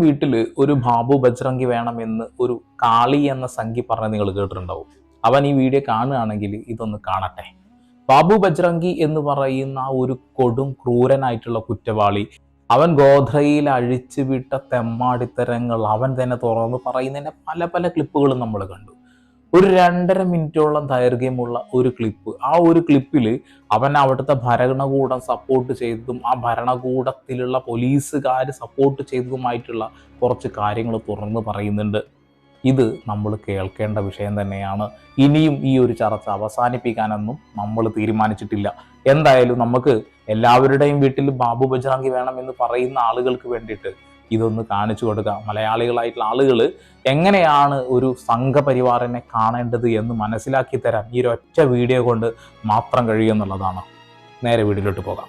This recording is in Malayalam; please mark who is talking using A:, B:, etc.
A: വീട്ടില് ഒരു ബാബു ബജ്രംഗി വേണമെന്ന് ഒരു കാളി എന്ന സംഖ്യ പറഞ്ഞ് നിങ്ങൾ കേട്ടിട്ടുണ്ടാവും. അവൻ ഈ വീഡിയോ കാണുകയാണെങ്കിൽ ഇതൊന്ന് കാണട്ടെ. ബാബു ബജ്രംഗി എന്ന് പറയുന്ന ആ ഒരു കൊടും ക്രൂരനായിട്ടുള്ള കുറ്റവാളി, അവൻ ഗോധ്രയിൽ അഴിച്ചുവിട്ട തെമ്മാടിത്തരങ്ങൾ അവൻ തന്നെ തുറന്ന് പറയുന്നതിന്റെ പല പല ക്ലിപ്പുകളും നമ്മൾ കണ്ടു. ഒരു 2.5 മിനിറ്റോളം ദൈർഘ്യമുള്ള ഒരു ക്ലിപ്പ്. ആ ഒരു ക്ലിപ്പിൽ അവൻ അവിടുത്തെ ഭരണകൂടം സപ്പോർട്ട് ചെയ്തതും ആ ഭരണകൂടത്തിലുള്ള പോലീസുകാർ സപ്പോർട്ട് ചെയ്തതുമായിട്ടുള്ള കുറച്ച് കാര്യങ്ങൾ തുറന്ന് പറയുന്നുണ്ട്. ഇത് നമ്മൾ കേൾക്കേണ്ട വിഷയം തന്നെയാണ്. ഇനിയും ഈ ഒരു ചർച്ച അവസാനിപ്പിക്കാനൊന്നും നമ്മൾ തീരുമാനിച്ചിട്ടില്ല. എന്തായാലും നമുക്ക് എല്ലാവരുടെയും വീട്ടിൽ ബാബു ബജ്രംഗി വേണമെന്ന് പറയുന്ന ആളുകൾക്ക് വേണ്ടിയിട്ട് ഇതൊന്ന് കാണിച്ചു കൊടുക്കാം. മലയാളികളായിട്ടുള്ള ആളുകൾ എങ്ങനെയാണ് ഒരു സംഘപരിവാറിനെ കാണേണ്ടത് എന്ന് മനസ്സിലാക്കി തരാൻ ഈ ഒരൊറ്റ വീഡിയോ കൊണ്ട് മാത്രം കഴിയുമെന്നുള്ളതാണ്. നേരെ വീഡിയോയിലോട്ട് പോകാം.